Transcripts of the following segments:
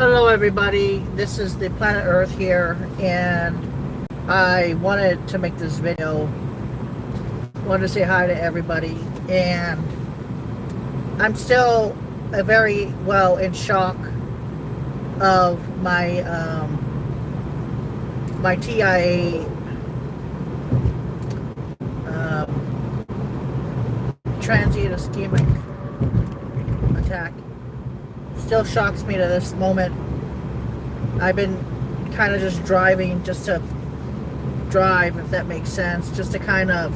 Hello everybody, this is the Planet Earth here, and I wanted to make this video. Wanted to say hi to everybody, and I'm still very well in shock of my TIA transient ischemic attack. Still shocks me to this moment. I've been kind of just driving just to drive, if that makes sense, just to kind of,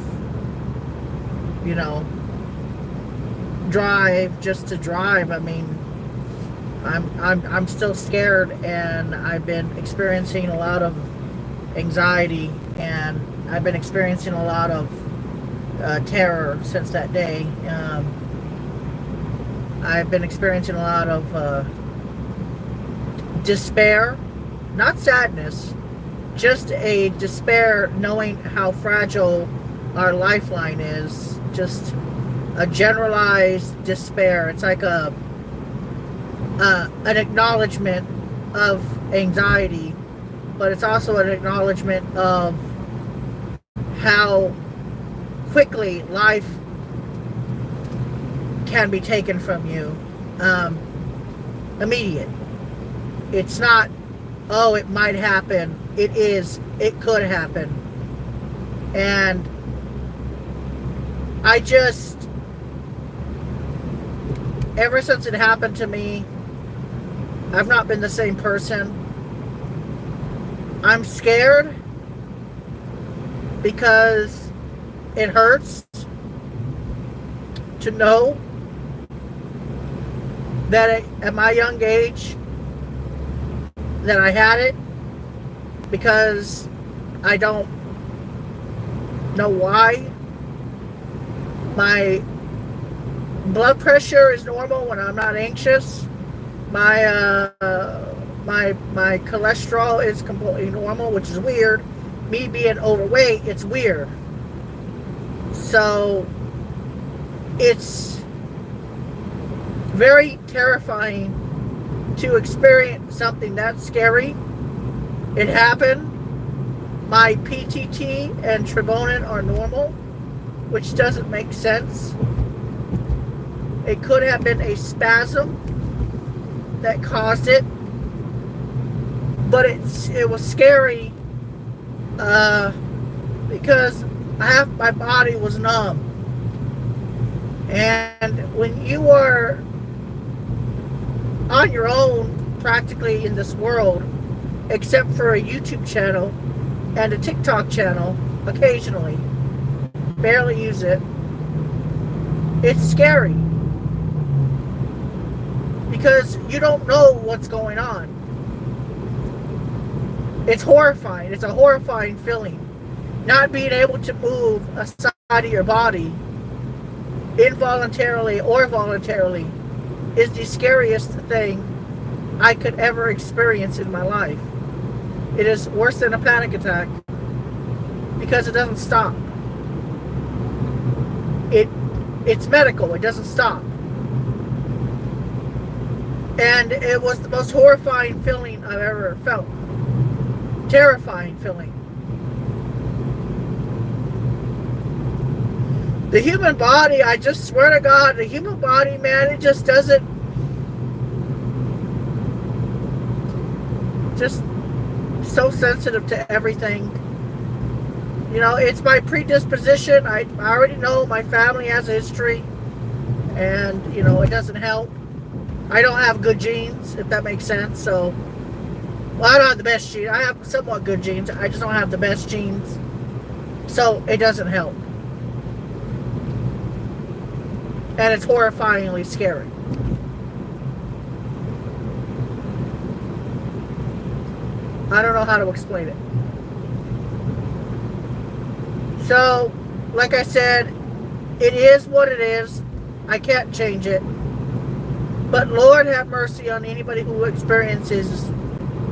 drive just to drive. I mean, I'm still scared, and I've been experiencing a lot of anxiety, and I've been experiencing a lot of terror since that day. I've been experiencing a lot of despair, not sadness, just a despair knowing how fragile our lifeline is. Just a generalized despair. It's like an acknowledgement of anxiety, but it's also an acknowledgement of how quickly life can be taken from you. Immediate. It's not, oh, it might happen. It is. It could happen. And I just, ever since it happened to me, I've not been the same person. I'm scared because it hurts to know that at my young age that I had it, because I don't know why. My blood pressure is normal when I'm not anxious. My cholesterol is completely normal, which is weird. Me being overweight, it's weird. So it's very terrifying to experience something that scary. It happened. My PTT and troponin are normal, which doesn't make sense. It could have been a spasm that caused it, but it was scary because half my body was numb. And when you are on your own practically in this world, except for a YouTube channel and a TikTok channel occasionally, barely use it, it's scary because you don't know what's going on. It's horrifying. It's a horrifying feeling. Not being able to move a side of your body involuntarily or voluntarily is the scariest thing I could ever experience in my life. It is worse than a panic attack because it doesn't stop. It's medical. It doesn't stop. And it was the most horrifying feeling I've ever felt. Terrifying feeling. The human body, I just swear to God, the human body, man, it just doesn't, just so sensitive to everything. You know, it's my predisposition. I already know my family has a history, and, it doesn't help. I don't have good genes, if that makes sense. So, well, I don't have the best genes. I have somewhat good genes. I just don't have the best genes. So, it doesn't help. And it's horrifyingly scary. I don't know how to explain it. So, like I said, it is what it is. I can't change it. But Lord have mercy on anybody who experiences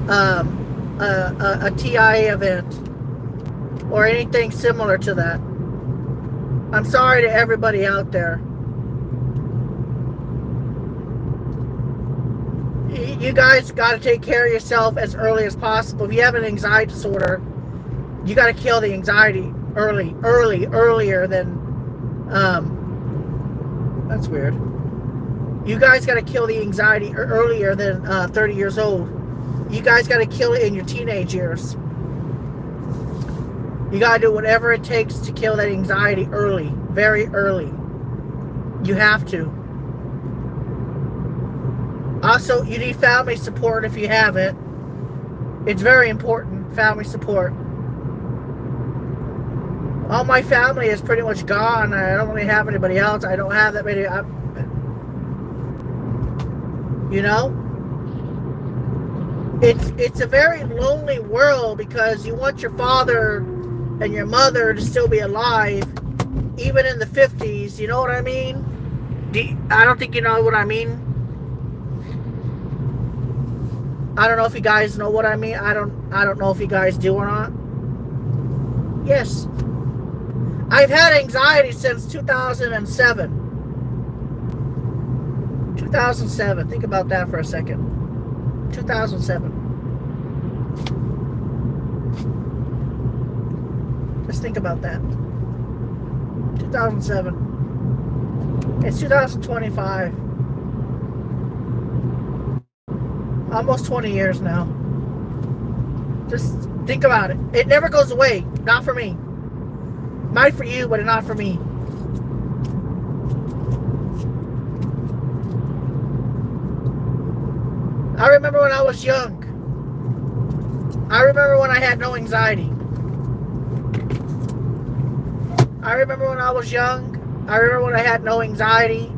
a TIA event or anything similar to that. I'm sorry to everybody out there. you guys got to take care of yourself as early as possible. If you have an anxiety disorder, you got to kill the anxiety earlier than, that's weird. You guys got to kill the anxiety earlier than 30 years old. You guys got to kill it in your teenage years. You got to do whatever it takes to kill that anxiety early, very early. You have to. Also, you need family support if you have it. It's very important, family support. All my family is pretty much gone. I don't really have anybody else. I don't have that many. You know? It's a very lonely world because you want your father and your mother to still be alive, even in the 50s. You know what I mean? I don't think you know what I mean. I don't know if you guys know what I mean. I don't know if you guys do or not. Yes. I've had anxiety since 2007. 2007. Think about that for a second. 2007. Just think about that. 2007. It's 2025. Almost 20 years now. Just think about it. It never goes away. Not for me. Might for you, but not for me. I remember when I was young. I remember when I had no anxiety. I remember when I was young. I remember when I had no anxiety.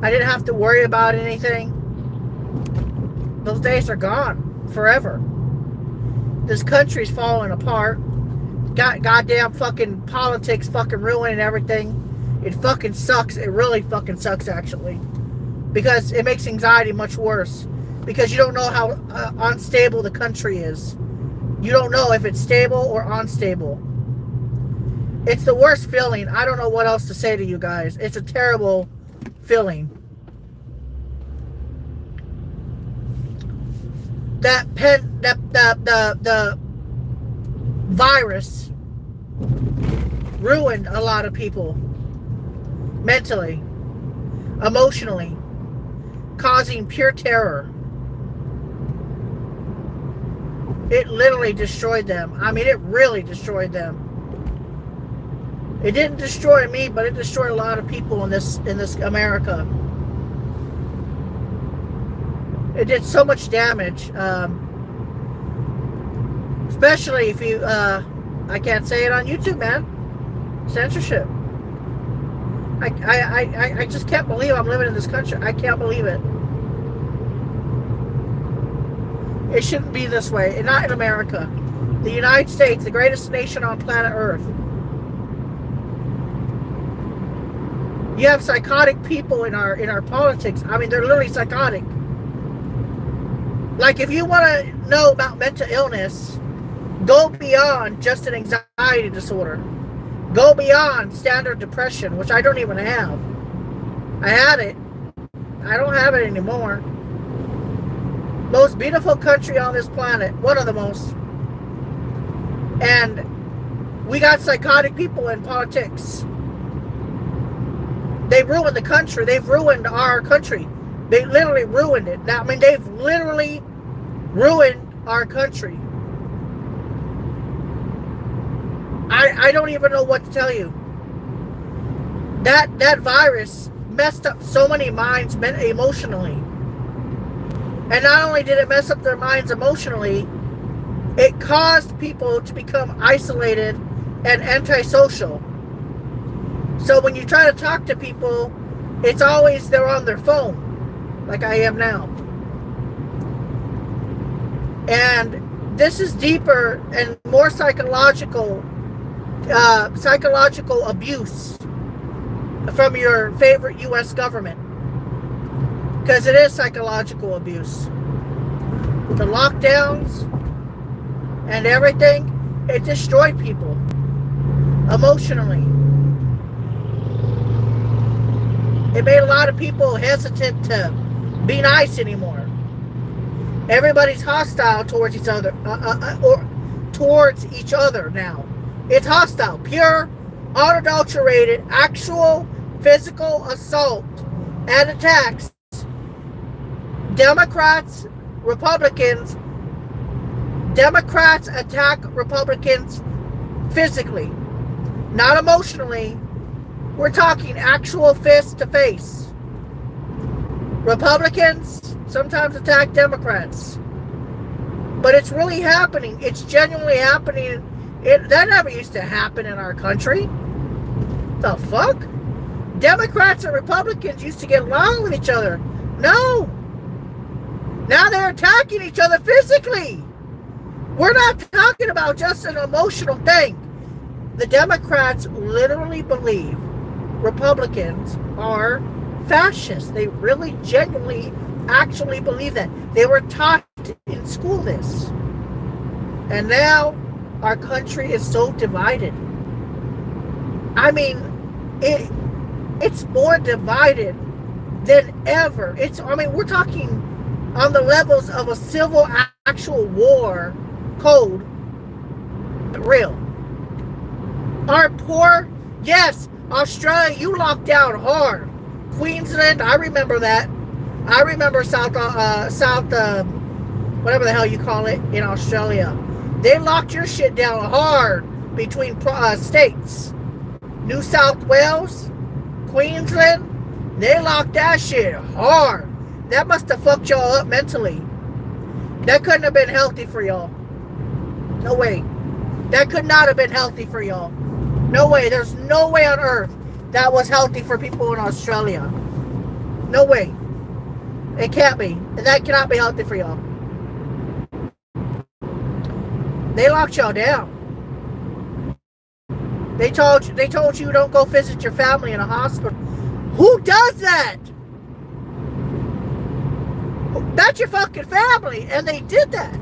I didn't have to worry about anything. Those days are gone forever. This country's falling apart. Goddamn fucking politics fucking ruining everything. It fucking sucks. It really fucking sucks, actually. Because it makes anxiety much worse. Because you don't know how unstable the country is. You don't know if it's stable or unstable. It's the worst feeling. I don't know what else to say to you guys. It's a terrible feeling. The virus ruined a lot of people mentally, emotionally, causing pure terror. It literally destroyed them. I mean, it really destroyed them. It didn't destroy me, but it destroyed a lot of people in this America. It did so much damage, especially if you, I can't say it on YouTube, man. Censorship. I just can't believe I'm living in this country. I can't believe it. It shouldn't be this way. And not in America. The United States, the greatest nation on planet Earth. You have psychotic people in our politics. I mean, they're literally psychotic. Like, if you want to know about mental illness, go beyond just an anxiety disorder. Go beyond standard depression, which I don't even have. I had it. I don't have it anymore. Most beautiful country on this planet. One of the most. And we got psychotic people in politics. They ruined the country. They've ruined our country. They literally ruined it. Now, I mean, they've literally ruined our country. I don't even know what to tell you. That virus messed up so many minds emotionally. And not only did it mess up their minds emotionally, it caused people to become isolated and antisocial. So when you try to talk to people, it's always they're on their phone, like I am now. And this is deeper and more psychological abuse from your favorite U.S. government. Because it is psychological abuse. The lockdowns and everything, it destroyed people emotionally. It made a lot of people hesitant to be nice anymore. Everybody's hostile towards each other, or towards each other now. It's hostile, pure, unadulterated, actual physical assault and attacks. Democrats, Republicans, Democrats attack Republicans physically, not emotionally. We're talking actual fist to face. Republicans sometimes attack Democrats. But it's really happening. It's genuinely happening. That never used to happen in our country. The fuck? Democrats and Republicans used to get along with each other. No. Now they're attacking each other physically. We're not talking about just an emotional thing. The Democrats literally believe Republicans are fascists. They really genuinely actually believe that. They were taught in school this. And now our country is so divided. I mean, it's more divided than ever. We're talking on the levels of a civil actual war code. Real. Our poor, yes, Australia, you locked down hard. Queensland, I remember that. I remember whatever the hell you call it in Australia. They locked your shit down hard between states. New South Wales, Queensland, they locked that shit hard. That must have fucked y'all up mentally. That couldn't have been healthy for y'all. No way. That could not have been healthy for y'all. No way. There's no way on earth that was healthy for people in Australia. No way. It can't be. That cannot be healthy for y'all. They locked y'all down. They told you don't go visit your family in a hospital. Who does that? That's your fucking family, and they did that.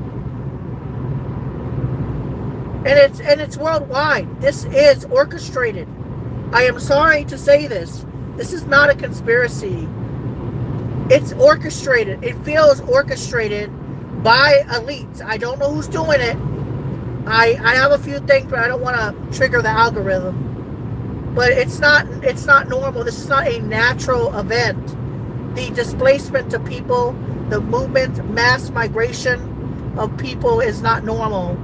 And it's worldwide. This is orchestrated. I am sorry to say this. This is not a conspiracy. It's orchestrated. It feels orchestrated by elites. I don't know who's doing it. I have a few things, but I don't want to trigger the algorithm. But it's not normal. This is not a natural event. The displacement of people, the movement, mass migration of people is not normal.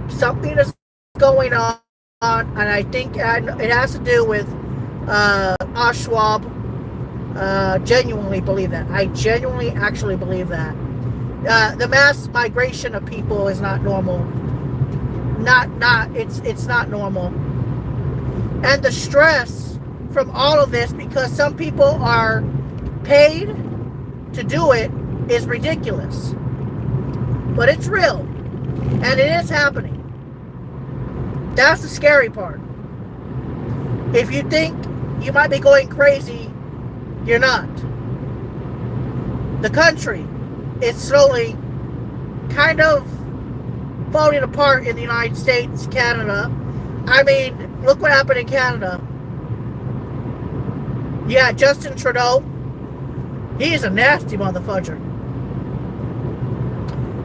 Something is going on, and I think it has to do with Klaus Schwab. Genuinely believe that. I genuinely actually believe that. The mass migration of people is not normal. It's not normal. And the stress from all of this, because some people are paid to do it, is ridiculous. But it's real. And it is happening. That's the scary part. If you think you might be going crazy, you're not. The country is slowly kind of falling apart in the United States, Canada. I mean, look what happened in Canada. Yeah, Justin Trudeau. He's a nasty motherfucker.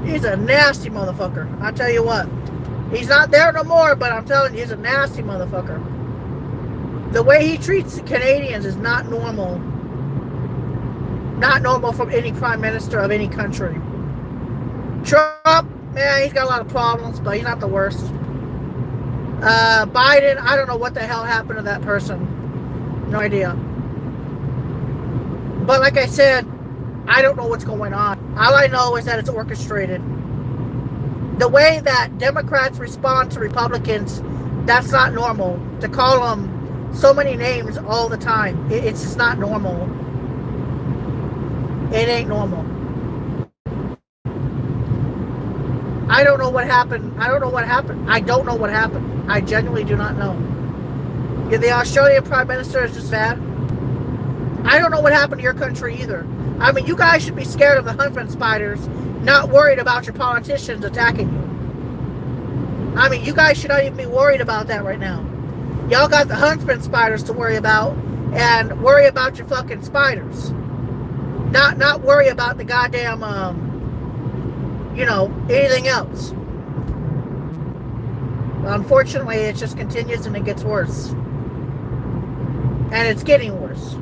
He's a nasty motherfucker. I tell you what. He's not there no more, but I'm telling you, he's a nasty motherfucker. The way he treats the Canadians is not normal. Not normal from any prime minister of any country. Trump, man, he's got a lot of problems, but he's not the worst. Biden, I don't know what the hell happened to that person. No idea. But like I said, I don't know what's going on. All I know is that it's orchestrated. The way that Democrats respond to Republicans, that's not normal. To call them so many names all the time, it's just not normal. It ain't normal. I don't know what happened. I don't know what happened. I genuinely do not know. Yeah, the Australian Prime Minister is just bad. I don't know what happened to your country either. I mean, you guys should be scared of the huntsman spiders, not worried about your politicians attacking you. I mean, you guys should not even be worried about that right now. Y'all got the huntsman spiders to worry about, and worry about your fucking spiders. Not worry about the goddamn anything else. Unfortunately, it just continues and it gets worse. And it's getting worse.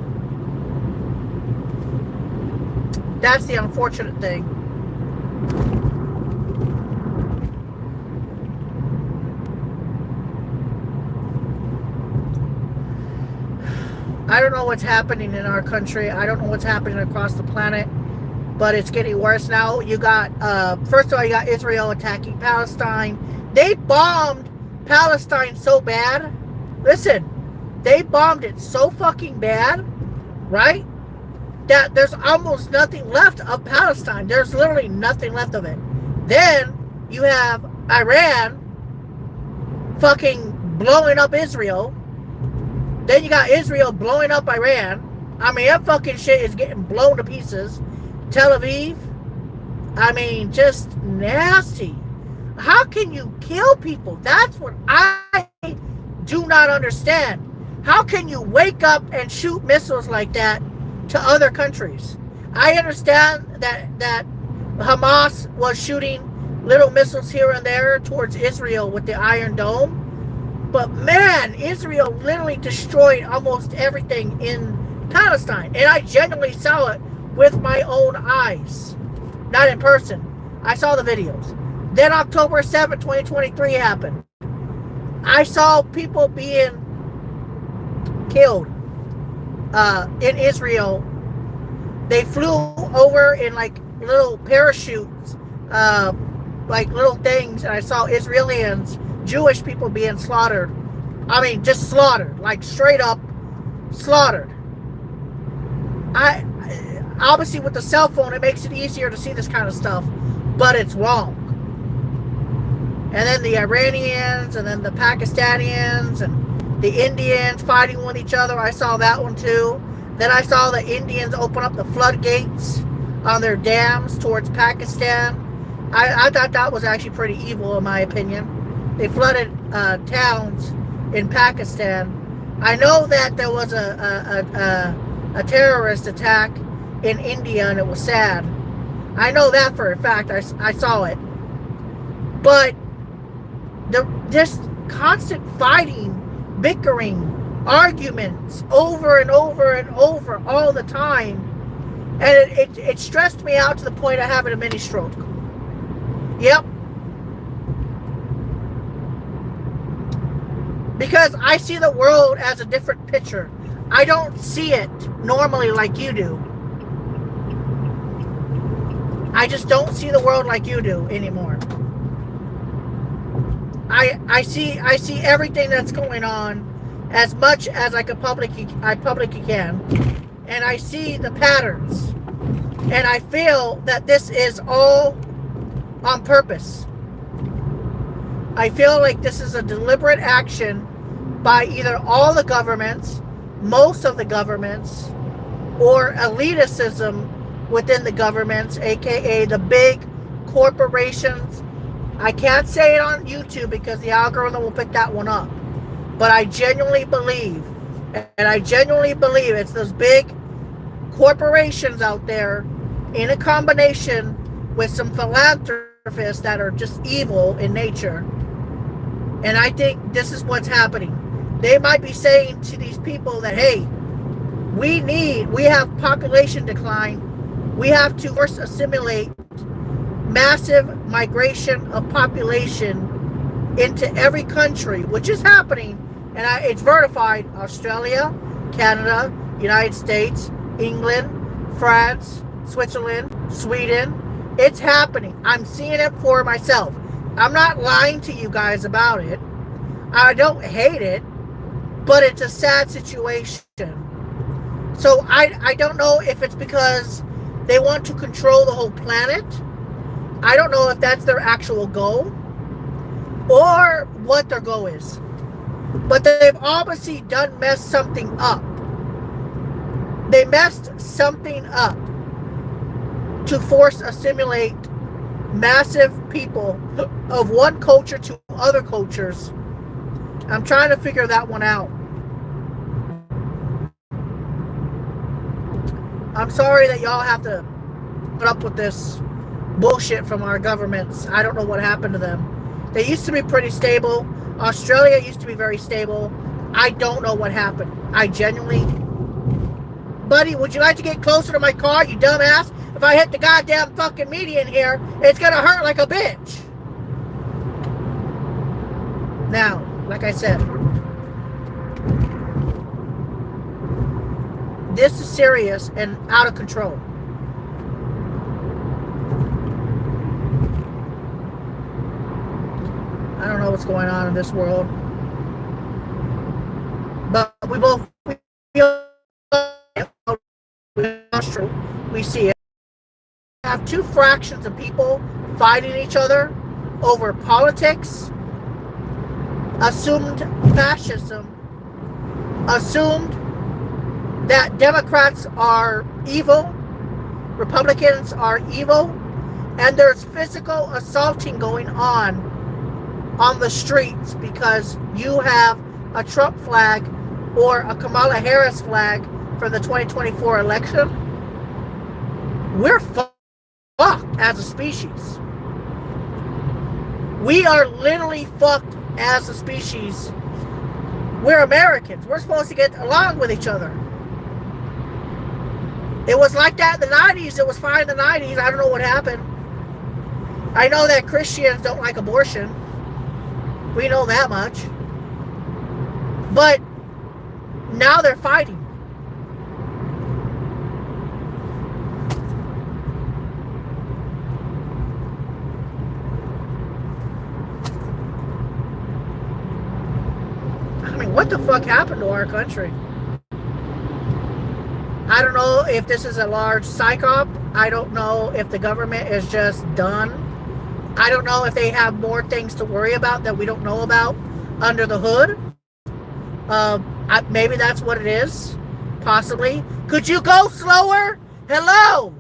That's the unfortunate thing. I don't know what's happening in our country. I don't know what's happening across the planet, but it's getting worse now. You got, first of all, you got Israel attacking Palestine. They bombed Palestine so bad. Listen, they bombed it so fucking bad, right? That there's almost nothing left of Palestine. There's literally nothing left of it. Then you have Iran fucking blowing up Israel. Then you got Israel blowing up Iran. I mean, that fucking shit is getting blown to pieces. Tel Aviv. I mean, just nasty. How can you kill people? That's what I do not understand. How can you wake up and shoot missiles like that to other countries? I understand that Hamas was shooting little missiles here and there towards Israel with the Iron Dome. But man, Israel literally destroyed almost everything in Palestine. And I genuinely saw it with my own eyes. Not in person. I saw the videos. Then October 7th, 2023 happened. I saw people being killed in Israel. They flew over in like little parachutes, like little things, and I saw Israelis, Jewish people being slaughtered. I mean, just slaughtered, like straight up slaughtered. I obviously with the cell phone, it makes it easier to see this kind of stuff, but it's wrong. And then the Iranians, and then the Pakistanians, and the Indians fighting with each other. I saw that one too. Then I saw the Indians open up the floodgates on their dams towards Pakistan. I thought that was actually pretty evil, in my opinion. They flooded towns in Pakistan. I know that there was a terrorist attack in India, and it was sad. I know that for a fact. I saw it. But just constant fighting, bickering, arguments over and over and over all the time, and it stressed me out to the point of having a mini stroke. Yep. Because I see the world as a different picture. I don't see it normally like you do. I just don't see the world like you do anymore. I see everything that's going on as much as I publicly can, and I see the patterns, and I feel that this is all on purpose. I feel like this is a deliberate action by either all the governments, most of the governments, or elitism within the governments, aka the big corporations. I can't say it on YouTube because the algorithm will pick that one up. But I genuinely believe, it's those big corporations out there in a combination with some philanthropists that are just evil in nature. And I think this is what's happening. They might be saying to these people that, hey, we have population decline. We have to first assimilate massive migration of population into every country, which is happening. And it's verified. Australia, Canada, United States, England, France, Switzerland, Sweden. It's happening. I'm seeing it for myself. I'm not lying to you guys about it. I don't hate it, but it's a sad situation. So I don't know if it's because they want to control the whole planet. I don't know if that's their actual goal or what their goal is. But they've obviously messed something up. They messed something up to force assimilate massive people of one culture to other cultures. I'm trying to figure that one out. I'm sorry that y'all have to put up with this bullshit from our governments. I don't know what happened to them. They used to be pretty stable. Australia used to be very stable. I don't know what happened. I genuinely... Buddy, would you like to get closer to my car, you dumbass? If I hit the goddamn fucking media in here, it's gonna hurt like a bitch. Now, like I said, this is serious and out of control. I don't know what's going on in this world. But we both we see it. We have two fractions of people fighting each other over politics, assumed fascism, assumed that Democrats are evil, Republicans are evil, and there's physical assaulting going on the streets because you have a Trump flag or a Kamala Harris flag for the 2024 election. We're fucked as a species. We are literally fucked as a species. We're Americans. We're supposed to get along with each other. It was like that in the 90s. It was fine in the 90s. I don't know what happened. I know that Christians don't like abortion. We know that much. But now they're fighting. I mean, what the fuck happened to our country? I don't know if this is a large psyop. I don't know if the government is just done. I don't know if they have more things to worry about that we don't know about under the hood. Maybe that's what it is. Possibly. Could you go slower? Hello.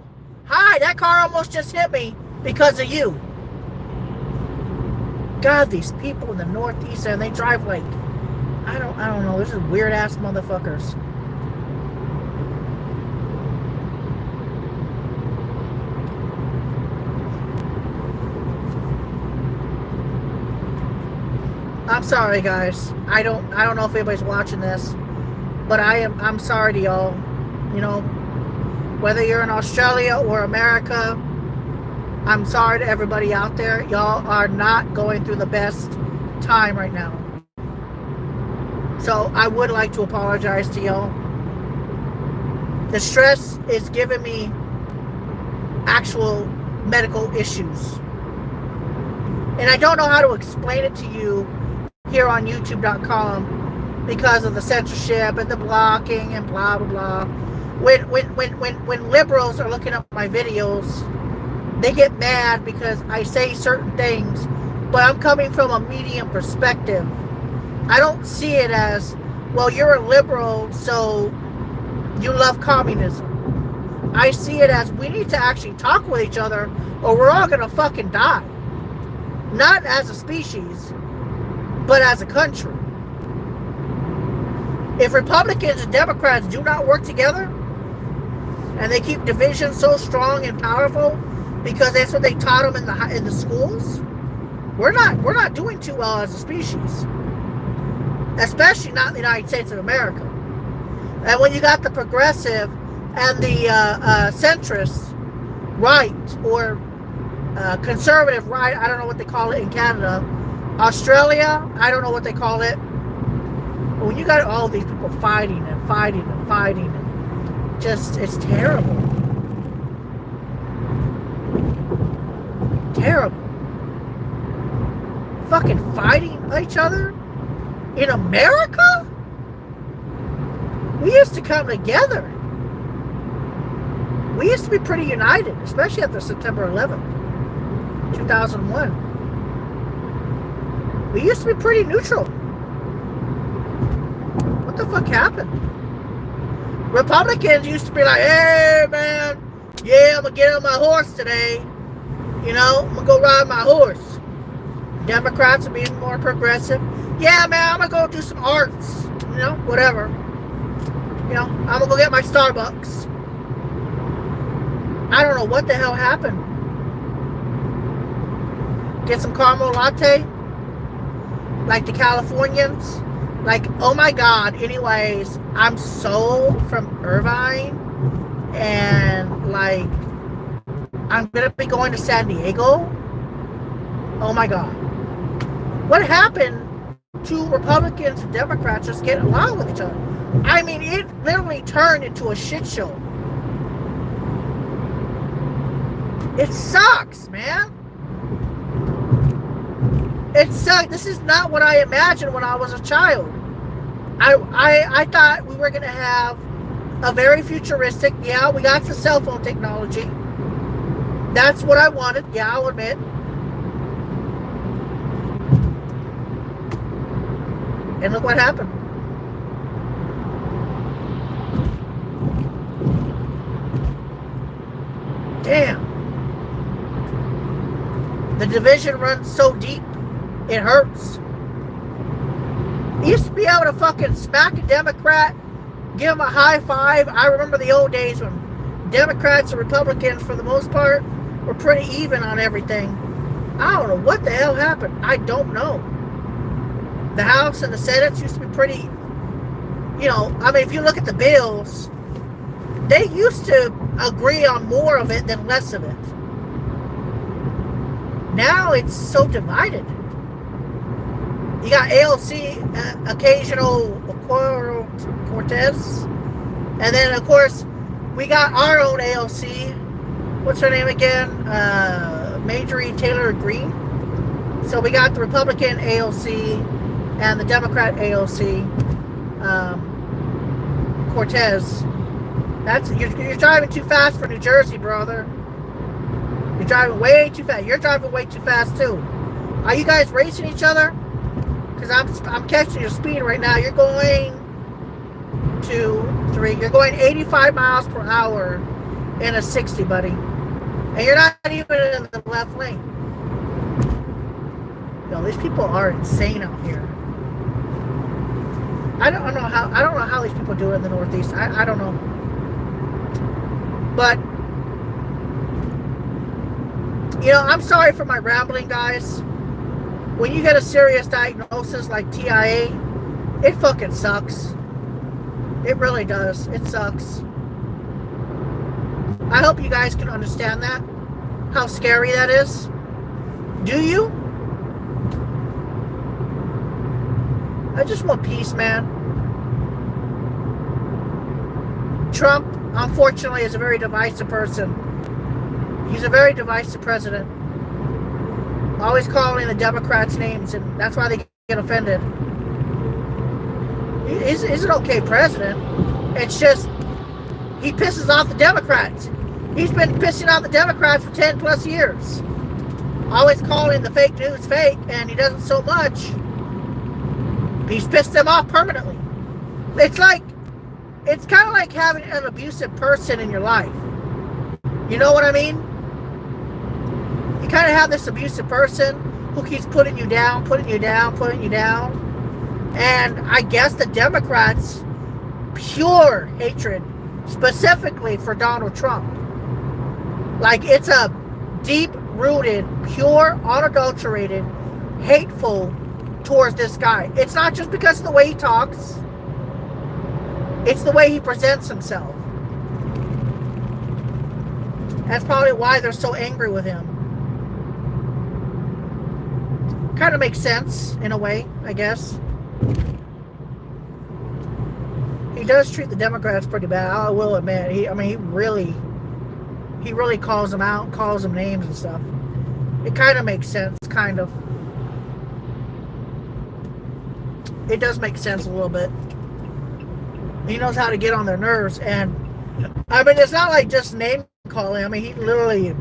Hi, that car almost just hit me because of you. God, these people in the Northeast, and they drive like, I don't know. This is weird ass motherfuckers. I'm sorry, guys. I don't know if anybody's watching this, but I'm sorry to y'all. You know, whether you're in Australia or America, I'm sorry to everybody out there. Y'all are not going through the best time right now. So I would like to apologize to y'all. The stress is giving me actual medical issues. And I don't know how to explain it to you here on YouTube.com because of the censorship and the blocking and blah blah blah. When liberals are looking up my videos, they get mad because I say certain things, but I'm coming from a medium perspective. I don't see it as, well, you're a liberal, so you love communism. I see it as, we need to actually talk with each other or we're all gonna fucking die. Not as a species, but as a country. If Republicans and Democrats do not work together, and they keep division so strong and powerful because that's what they taught them in the schools, we're not doing too well as a species, especially not in the United States of America. And when you got the progressive and the centrist right, or conservative right, I don't know what they call it in Canada. Australia, I don't know what they call it. But when you got all these people fighting and fighting and fighting, and just, it's terrible. Terrible. Fucking fighting each other in America? We used to come together. We used to be pretty united, especially after September 11th, 2001. We used to be pretty neutral. What the fuck happened? Republicans used to be like, hey man, yeah, I'm gonna get on my horse today. You know, I'm gonna go ride my horse. Democrats are being more progressive. Yeah, man, I'm gonna go do some arts. You know, whatever. You know, I'm gonna go get my Starbucks. I don't know what the hell happened. Get some caramel latte, like the Californians. Like, oh my God. Anyways, I'm so from Irvine, and like, I'm gonna be going to San Diego. Oh my God. What happened to Republicans and Democrats just getting along with each other? I mean, it literally turned into a shit show. It sucks, man. It sucks. This is not what I imagined when I was a child. I thought we were going to have a very futuristic, yeah, we got the cell phone technology. That's what I wanted, yeah, I'll admit. And look what happened. Damn. The division runs so deep, it hurts. You used to be able to fucking smack a Democrat, give him a high five. I remember the old days when Democrats and Republicans, for the most part, were pretty even on everything. I don't know what the hell happened. I don't know. The House and the Senate used to be pretty, you know, I mean, if you look at the bills, they used to agree on more of it than less of it. Now it's so divided. You got AOC, occasional Cortez, and then of course we got our own AOC. What's her name again? Marjorie Taylor Greene. So we got the Republican AOC and the Democrat AOC. Cortez. That's you're driving too fast for New Jersey, brother. You're driving way too fast. You're driving way too fast too. Are you guys racing each other? Because I'm catching your speed right now. You're going 2, 3. You're going 85 miles per hour in a 60, buddy. And you're not even in the left lane. Yo, these people are insane out here. I don't know how these people do it in the Northeast. I don't know. But you know, I'm sorry for my rambling, guys. When you get a serious diagnosis like TIA, it fucking sucks. It really does. It sucks. I hope you guys can understand that. How scary that is. Do you? I just want peace, man. Trump, unfortunately, is a very divisive person. He's a very divisive president. Always calling the Democrats names, and that's why they get offended. He's an okay president. It's just, he pisses off the Democrats. He's been pissing off the Democrats for 10 plus years. Always calling the fake news fake, and he doesn't so much. He's pissed them off permanently. It's kind of like having an abusive person in your life. You know what I mean? You kind of have this abusive person who keeps putting you down, putting you down, putting you down. And I guess the Democrats, pure hatred, specifically for Donald Trump. Like, it's a deep-rooted, pure, unadulterated, hateful towards this guy. It's not just because of the way he talks. It's the way he presents himself. That's probably why they're so angry with him. Kind of makes sense, in a way, I guess. He does treat the Democrats pretty bad, I will admit. He really calls them out, calls them names and stuff. It kind of makes sense, kind of. It does make sense a little bit. He knows how to get on their nerves, and I mean, it's not like just name calling. I mean, he literally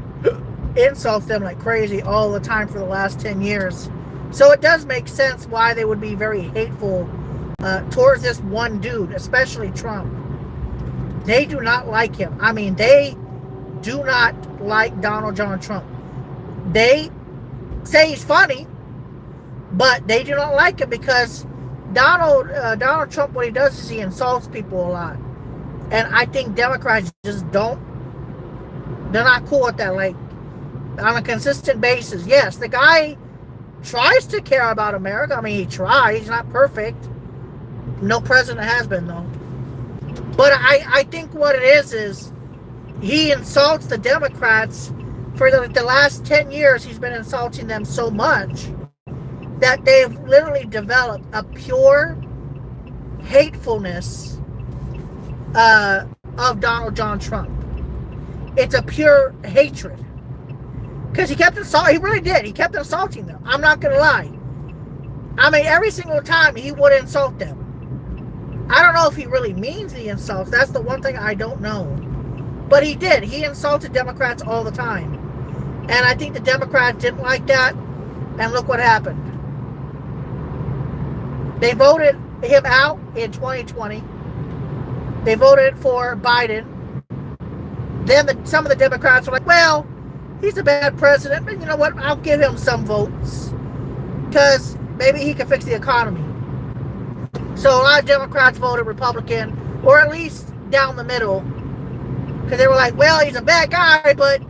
insults them like crazy all the time for the last 10 years. So it does make sense why they would be very hateful towards this one dude, especially Trump. They do not like him. I mean, they do not like Donald John Trump. They say he's funny, but they do not like him because Donald Trump, what he does is he insults people a lot. And I think Democrats just they're not cool with that. Like, on a consistent basis. Yes, the guy tries to care about America. I mean, he tries. He's not perfect. No president has been, though. But I think what it is he insults the Democrats. For the last 10 years, he's been insulting them so much that they've literally developed a pure hatefulness of Donald John Trump. It's a pure hatred. Because he kept insulting, he really did. He kept insulting them. I'm not going to lie. I mean, every single time he would insult them. I don't know if he really means the insults. That's the one thing I don't know. But he did. He insulted Democrats all the time. And I think the Democrats didn't like that. And look what happened. They voted him out in 2020. They voted for Biden. Then some of the Democrats were like, well, he's a bad president, but you know what? I'll give him some votes. Because maybe he can fix the economy. So a lot of Democrats voted Republican, or at least down the middle. Because they were like, well, he's a bad guy, but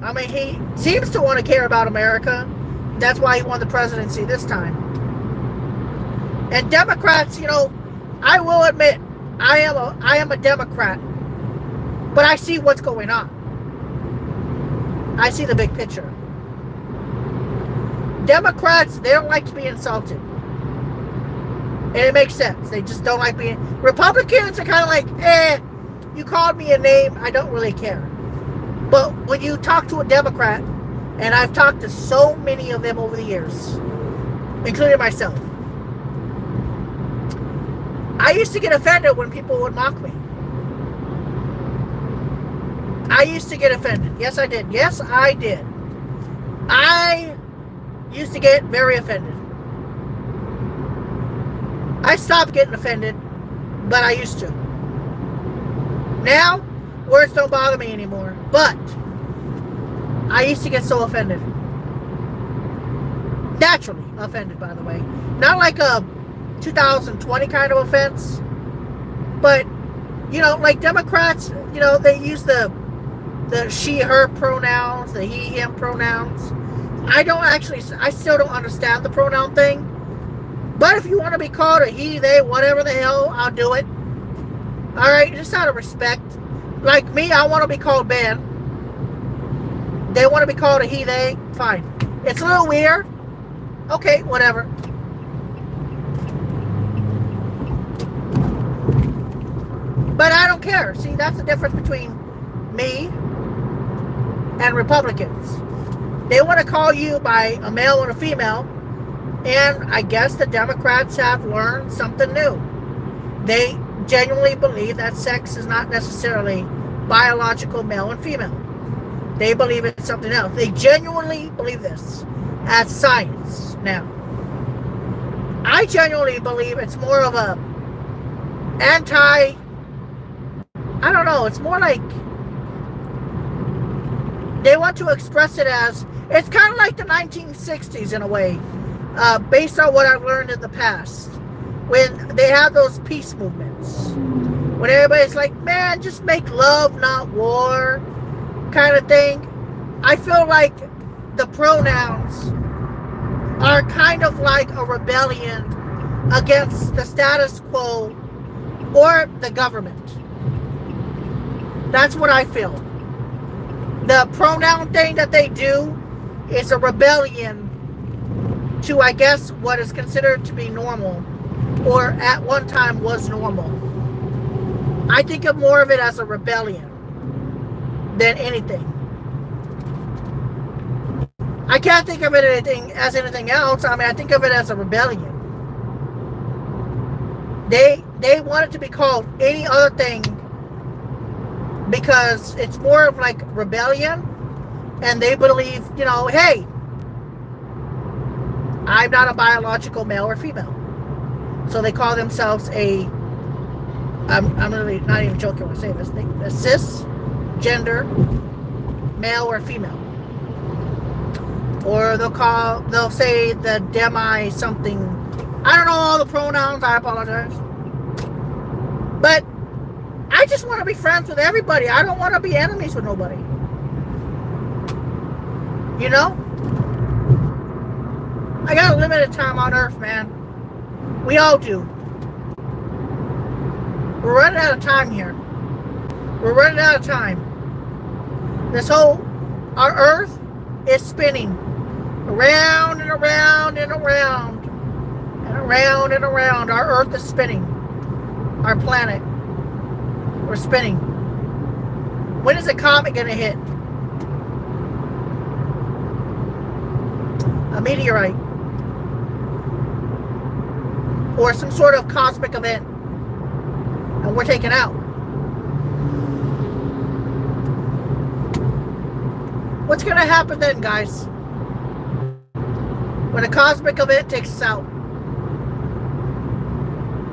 I mean, he seems to want to care about America. That's why he won the presidency this time. And Democrats, you know, I will admit, I am a Democrat. But I see what's going on. I see the big picture. Democrats, they don't like to be insulted. And it makes sense. They just don't like being... Republicans are kind of like, you called me a name, I don't really care. But when you talk to a Democrat, and I've talked to so many of them over the years, including myself, I used to get offended when people would mock me. I used to get offended. Yes, I did. Yes, I did. I used to get very offended. I stopped getting offended, but I used to. Now, words don't bother me anymore. But I used to get so offended. Naturally offended, by the way. Not like a 2020 kind of offense. But, you know, like Democrats, you know, they use the she, her pronouns, the he, him pronouns. I still don't understand the pronoun thing. But if you want to be called a he, they, whatever the hell, I'll do it. Alright, just out of respect. Like me, I want to be called Ben. They want to be called a he, they, fine. It's a little weird. Okay, whatever. But I don't care. See, that's the difference between me and Republicans. They want to call you by a male and a female. And I guess the Democrats have learned something new. They genuinely believe that sex is not necessarily biological male and female. They believe it's something else. They genuinely believe this as science now. I genuinely believe it's more of a I don't know, it's more like they want to express it as, it's kind of like the 1960s in a way. Based on what I've learned in the past, when they have those peace movements, when everybody's like, man, just make love, not war, kind of thing. I feel like the pronouns are kind of like a rebellion against the status quo or the government. That's what I feel. The pronoun thing that they do is a rebellion to, I guess, what is considered to be normal, or at one time was normal. I think of more of it as a rebellion than anything. I can't think of it as anything else. I mean, I think of it as a rebellion. They want it to be called any other thing because it's more of like rebellion, and they believe, you know, hey, I'm not a biological male or female. So they call themselves I'm really not even joking when I say this thing, a cisgender male or female. Or they'll say the demi something. I don't know all the pronouns, I apologize. But I just want to be friends with everybody. I don't want to be enemies with nobody. You know? I got a limited time on Earth, man. We all do. We're running out of time here. We're running out of time. Our Earth is spinning around and around and around and around and around. Our Earth is spinning. Our planet. We're spinning. When is a comet going to hit? A meteorite. Or some sort of cosmic event. And we're taken out. What's going to happen then, guys? When a cosmic event takes us out?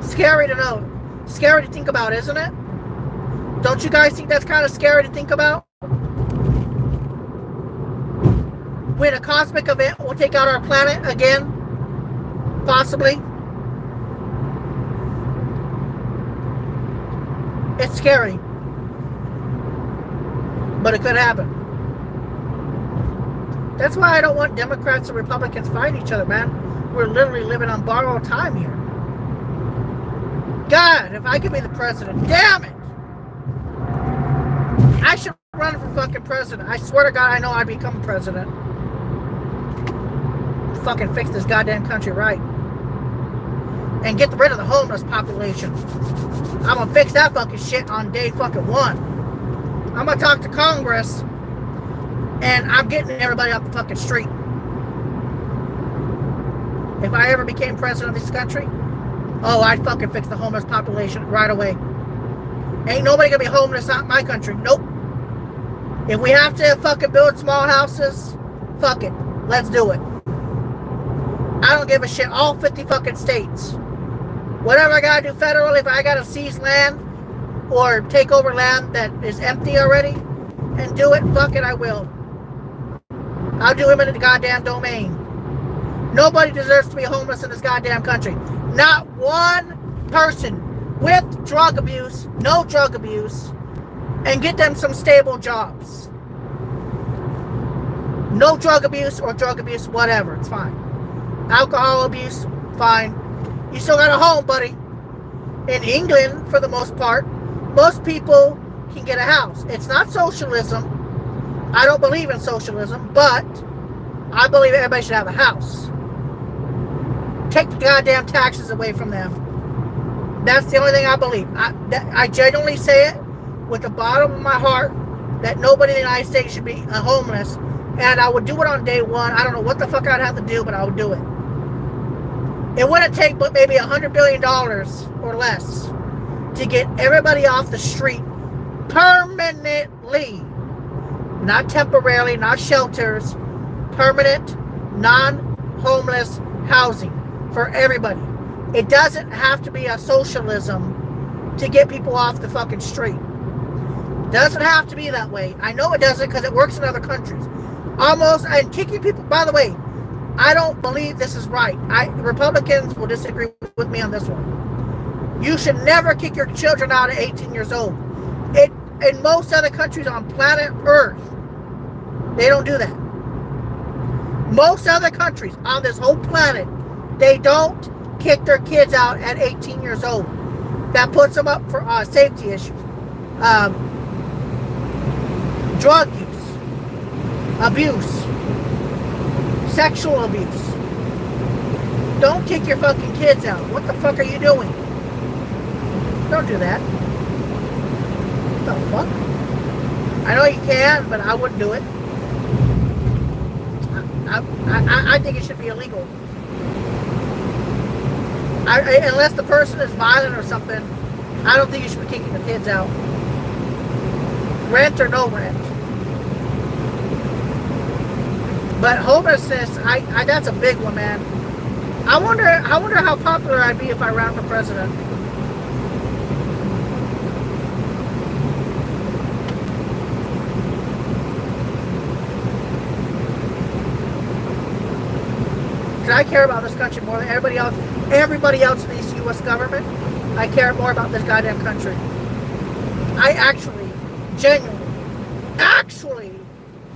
Scary to know. Scary to think about, isn't it? Don't you guys think that's kind of scary to think about? When a cosmic event will take out our planet again? Possibly. It's scary. But it could happen. That's why I don't want Democrats and Republicans fighting each other, man. We're literally living on borrowed time here. God, if I could be the president, damn it! I should run for fucking president. I swear to God, I know I'd become president. Fucking fix this goddamn country right. And get rid of the homeless population. I'm gonna fix that fucking shit on day fucking one. I'm gonna talk to Congress, and I'm getting everybody off the fucking street. If I ever became president of this country, oh, I'd fucking fix the homeless population right away. Ain't nobody gonna be homeless out in my country. Nope. If we have to fucking build small houses, fuck it. Let's do it. I don't give a shit. All 50 fucking states. Whatever I gotta do federally, if I gotta seize land or take over land that is empty already and do it, fuck it, I will. I'll do eminent goddamn domain. Nobody deserves to be homeless in this goddamn country. Not one person with drug abuse, no drug abuse, and get them some stable jobs. No drug abuse or drug abuse, whatever, it's fine. Alcohol abuse, fine. You still got a home, buddy. In England, for the most part, most people can get a house. It's not socialism. I don't believe in socialism, but I believe everybody should have a house. Take the goddamn taxes away from them. That's the only thing I believe. I genuinely say it with the bottom of my heart that nobody in the United States should be homeless. And I would do it on day one. I don't know what the fuck I'd have to do, but I would do it. It wouldn't take but maybe $100 billion or less to get everybody off the street permanently. Not temporarily, not shelters. Permanent, non-homeless housing for everybody. It doesn't have to be a socialism to get people off the fucking street. Doesn't have to be that way. I know it doesn't because it works in other countries. Almost, and kicking people, by the way, I don't believe this is right. Republicans will disagree with me on this one. You should never kick your children out at 18 years old. In most other countries on planet Earth, they don't do that. Most other countries on this whole planet, they don't kick their kids out at 18 years old. That puts them up for safety issues. Drug use, abuse, sexual abuse. Don't kick your fucking kids out. What the fuck are you doing? Don't do that. What the fuck? I know you can, but I wouldn't do it. I think it should be illegal. Unless the person is violent or something, I don't think you should be kicking the kids out. Rent or no rent. But homelessness, that's a big one, man. I wonder how popular I'd be if I ran for president. Because I care about this country more than everybody else. Everybody else in this U.S. government, I care more about this goddamn country. I actually, genuinely,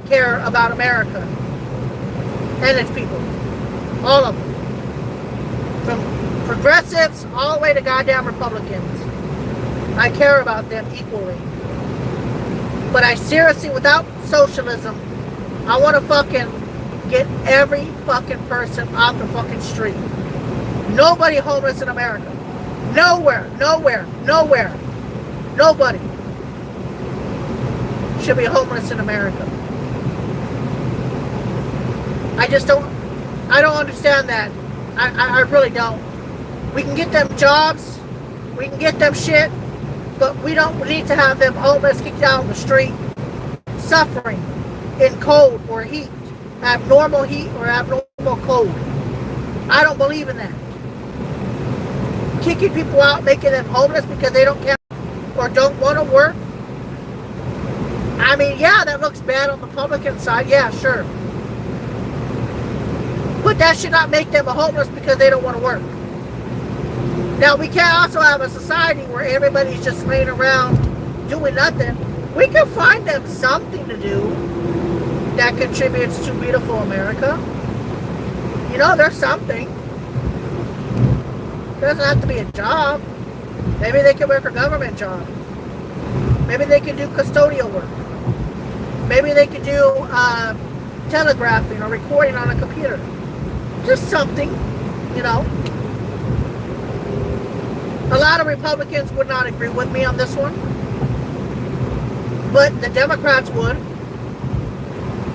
care about America and its people. All of them. From progressives all the way to goddamn Republicans. I care about them equally. But I seriously, without socialism, I want to fucking get every fucking person off the fucking street. Nobody homeless in America. Nowhere, nowhere, nowhere. Nobody should be homeless in America. I don't understand that. I really don't. We can get them jobs, we can get them shit, but we don't need to have them homeless, kicked out on the street, suffering in cold or heat, abnormal heat or abnormal cold. I don't believe in that. Kicking people out, making them homeless because they don't care or don't want to work. I mean, yeah, that looks bad on the Republican side. Yeah, sure. But that should not make them homeless because they don't want to work. Now, we can't also have a society where everybody's just laying around doing nothing. We can find them something to do that contributes to beautiful America. You know, there's something. It doesn't have to be a job. Maybe they can work a government job. Maybe they can do custodial work. Maybe they could do telegraphing or recording on a computer. Just something, you know. A lot of Republicans would not agree with me on this one. But the Democrats would.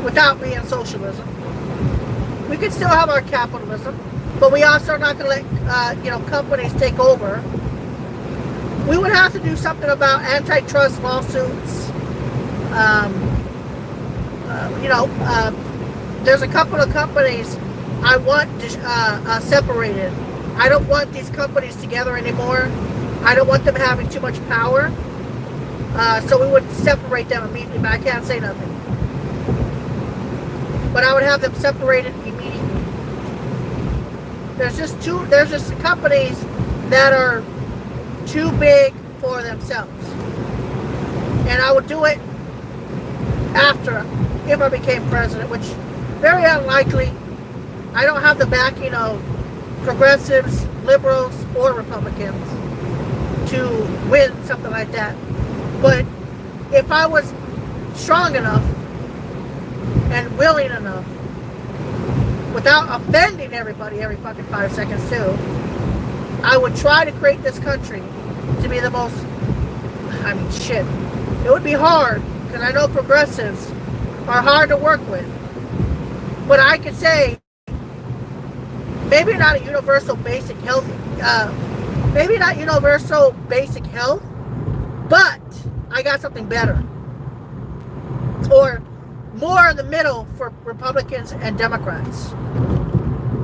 Without being socialism. We could still have our capitalism. But we also are not going to let, companies take over. We would have to do something about antitrust lawsuits. There's a couple of companies I want separated. I don't want these companies together anymore. I don't want them having too much power. So we would separate them immediately, but I can't say nothing. But I would have them separated immediately. There's just companies that are too big for themselves. And I would do it after, if I became president, which very unlikely. I don't have the backing of progressives, liberals, or Republicans to win something like that. But if I was strong enough and willing enough, without offending everybody every fucking 5 seconds too, I would try to create this country to be the most, shit. It would be hard, because I know progressives are hard to work with. But I could say, maybe not a universal basic health, maybe not universal basic health, but I got something better. Or more in the middle for Republicans and Democrats.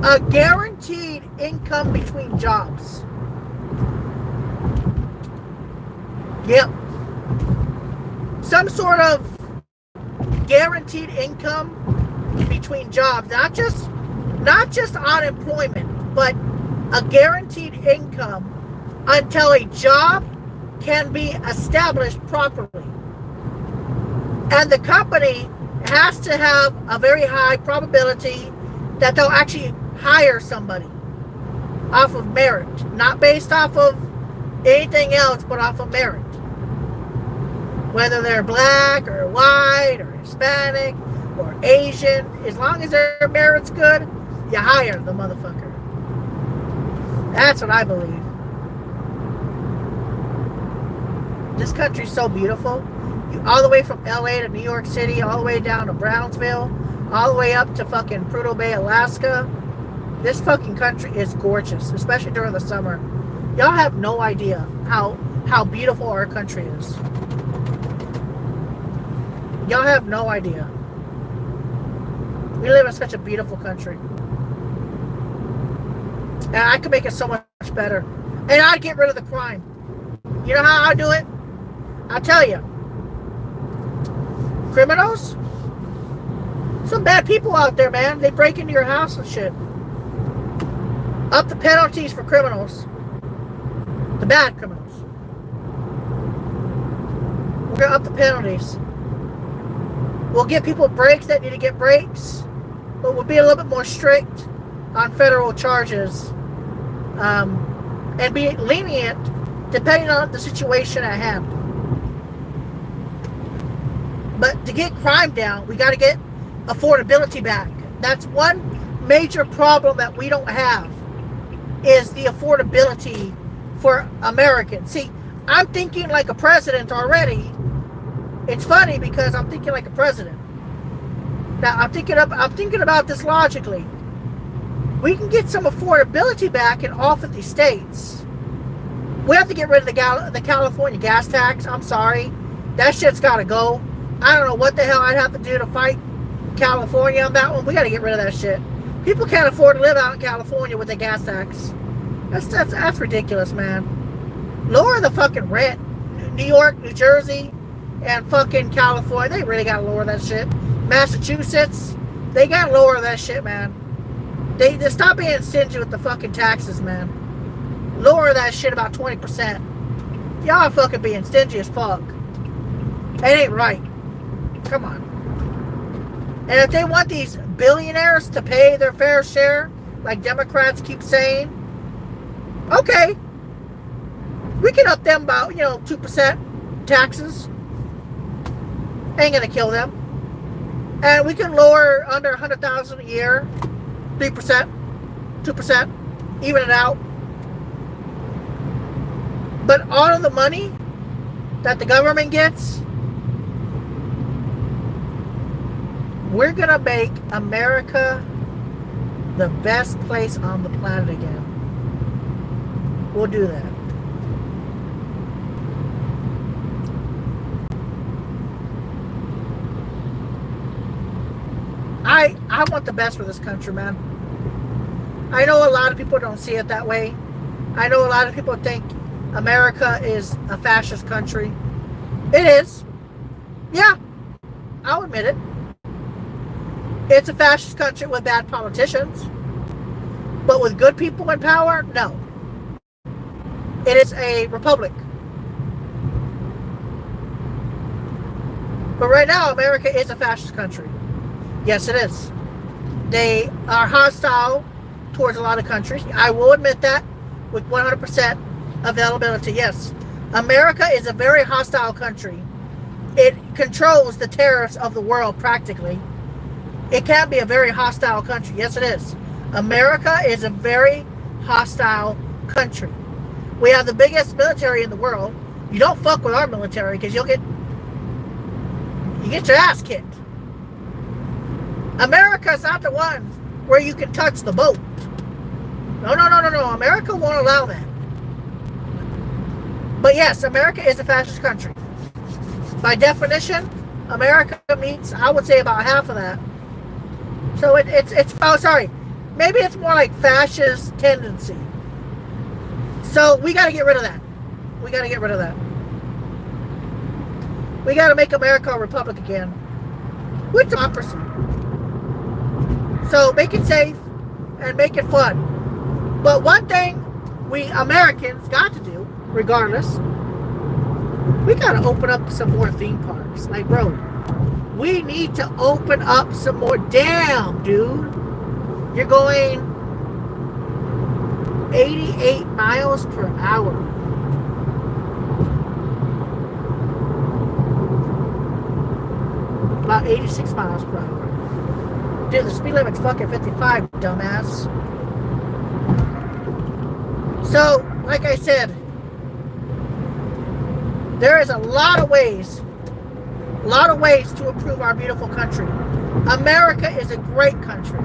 A guaranteed income between jobs. Yep. Some sort of guaranteed income between jobs. Not just unemployment, but a guaranteed income until a job can be established properly. And the company has to have a very high probability that they'll actually hire somebody off of merit, not based off of anything else, but off of merit. Whether they're black or white or Hispanic or Asian, as long as their merit's good, you hire the motherfucker. That's what I believe. This country's so beautiful. All the way from LA to New York City, all the way down to Brownsville, all the way up to fucking Prudhoe Bay, Alaska. This fucking country is gorgeous, especially during the summer. Y'all have no idea how beautiful our country is. Y'all have no idea. We live in such a beautiful country. And I could make it so much better. And I'd get rid of the crime. You know how I do it? I'll tell you. Criminals? Some bad people out there, man. They break into your house and shit. Up the penalties for criminals. The bad criminals. We're going to up the penalties. We'll give people breaks that need to get breaks. but we'll be a little bit more strict on federal charges, and be lenient depending on the situation at hand. But to get crime down, we got to get affordability back. That's one major problem that we don't have, is the affordability for Americans. See, I'm thinking like a president already. It's funny because I'm thinking like a president. Now I'm thinking about this logically. We can get some affordability back in all 50 states. We have to get rid of the California gas tax. I'm sorry, that shit's got to go. I don't know what the hell I'd have to do to fight California on that one. We got to get rid of that shit. People can't afford to live out in California with a gas tax. That's ridiculous, man. Lower the fucking rent. New York, New Jersey, and fucking California, they really got to lower that shit. Massachusetts, they got to lower that shit, man. They stop being stingy with the fucking taxes, man. Lower that shit about 20%. Y'all fucking being stingy as fuck. It ain't right. Come on. And if they want these billionaires to pay their fair share, like Democrats keep saying, okay, we can up them about, 2% taxes. Ain't gonna kill them. And we can lower under $100,000 a year, 3%, 2%, even it out. But all of the money that the government gets, we're gonna make America the best place on the planet again. We'll do that. I want the best for this country, man. I know a lot of people don't see it that way. I know a lot of people think America is a fascist country. It is. Yeah, I'll admit it. It's a fascist country with bad politicians. But with good people in power, no. It is a republic. But right now, America is a fascist country. Yes, it is. They are hostile towards a lot of countries. I will admit that with 100% availability. Yes, America is a very hostile country. It controls the tariffs of the world practically. It can be a very hostile country. Yes, it is. America is a very hostile country. We have the biggest military in the world. You don't fuck with our military because you get your ass kicked. America's not the one where you can touch the boat. No. America won't allow that. But yes, America is a fascist country. By definition, America meets, I would say, about half of that. So maybe it's more like fascist tendency. So we got to get rid of that. We got to make America a republic again with democracy. So make it safe and make it fun. But one thing we Americans got to do, regardless, we got to open up some more theme parks. Like, bro, we need to open up some more. Damn, dude. You're going 88 miles per hour. About 86 miles per hour. Dude, the speed limit's fucking 55, dumbass. So, like I said, there is a lot of ways to improve our beautiful country. America is a great country.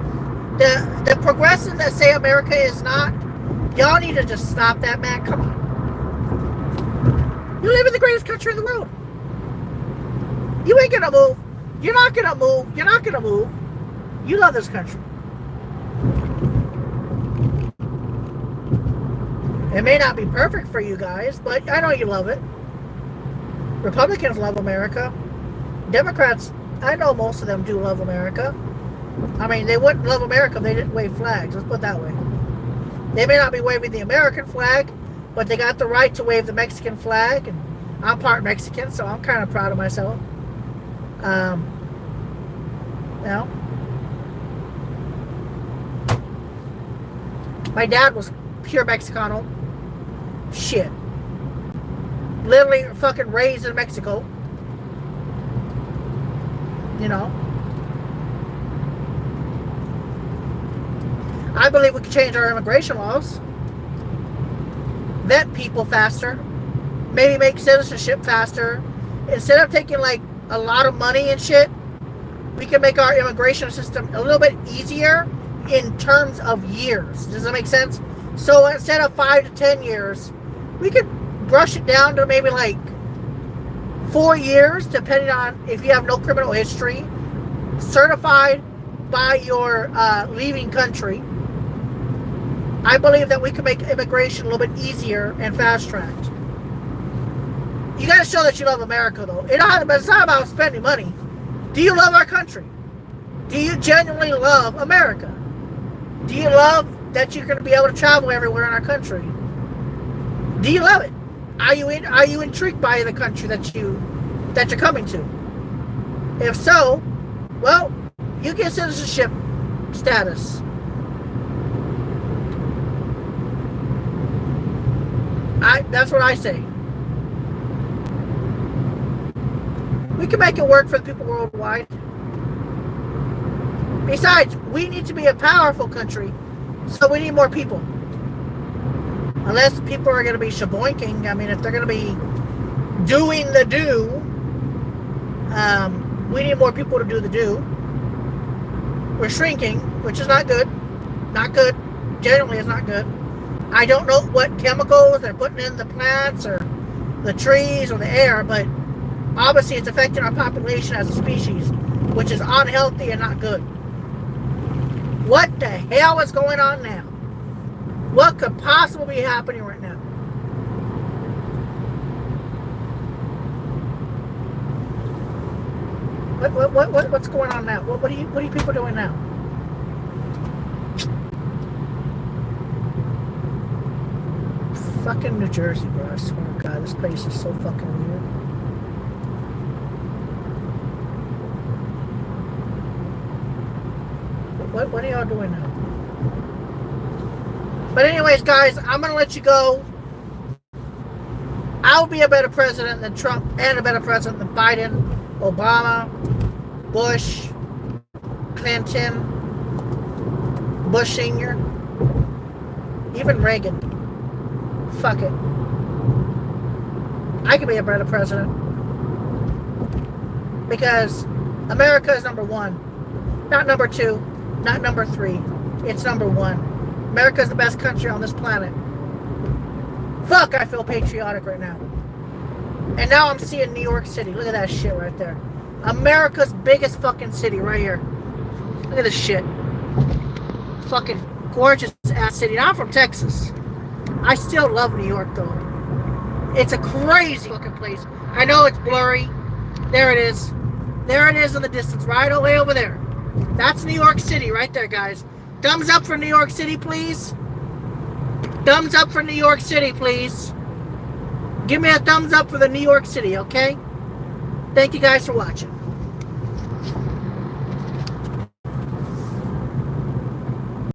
The progressives that say America is not, y'all need to just stop that, man. Come on. You live in the greatest country in the world. You ain't gonna move. You're not gonna move. You love this country. It may not be perfect for you guys, but I know you love it. Republicans love America. Democrats, I know most of them do love America. I mean, they wouldn't love America if they didn't wave flags. Let's put it that way. They may not be waving the American flag, but they got the right to wave the Mexican flag. And I'm part Mexican, so I'm kind of proud of myself. My dad was pure Mexicano. Shit. Literally fucking raised in Mexico. You know? I believe we could change our immigration laws. Vet people faster. Maybe make citizenship faster. Instead of taking like a lot of money and shit, we can make our immigration system a little bit easier in terms of years. Does that make sense? So instead of 5 to 10 years, we could brush it down to maybe like 4 years, depending on if you have no criminal history, certified by your leaving country. I believe that we can make immigration a little bit easier and fast-tracked. You got to show that you love America, though. It's not about spending money. Do you love our country? Do you genuinely love America? Do you love that you're going to be able to travel everywhere in our country? Do you love it? Are you intrigued by the country that you're coming to? If so, well, you get citizenship status. That's what I say. We can make it work for the people worldwide. Besides, we need to be a powerful country, so we need more people. Unless people are going to be shaboinking. I mean, if they're going to be doing the do, we need more people to do the do. We're shrinking, which is not good. Not good. Generally, it's not good. I don't know what chemicals they're putting in the plants or the trees or the air, but obviously it's affecting our population as a species, which is unhealthy and not good. What the hell is going on now? What could possibly be happening right now? What's going on now? What are you people doing now? Fucking New Jersey, bro. I swear to God, this place is so fucking weird. What are y'all doing now? But anyways, guys, I'm going to let you go. I'll be a better president than Trump and a better president than Biden, Obama, Bush, Clinton, Bush Sr., even Reagan. Fuck it. I could be a better president. Because America is number one. Not number two. Not number three. It's number one. America is the best country on this planet. Fuck, I feel patriotic right now. And now I'm seeing New York City. Look at that shit right there. America's biggest fucking city right here. Look at this shit. Fucking gorgeous ass city. Now I'm from Texas. I still love New York though. It's a crazy fucking place. I know it's blurry. There it is. There it is in the distance. Right away over there. That's New York City right there, guys. Thumbs up for New York City, please. Thumbs up for New York City, please. Give me a thumbs up for the New York City, okay? Thank you guys for watching.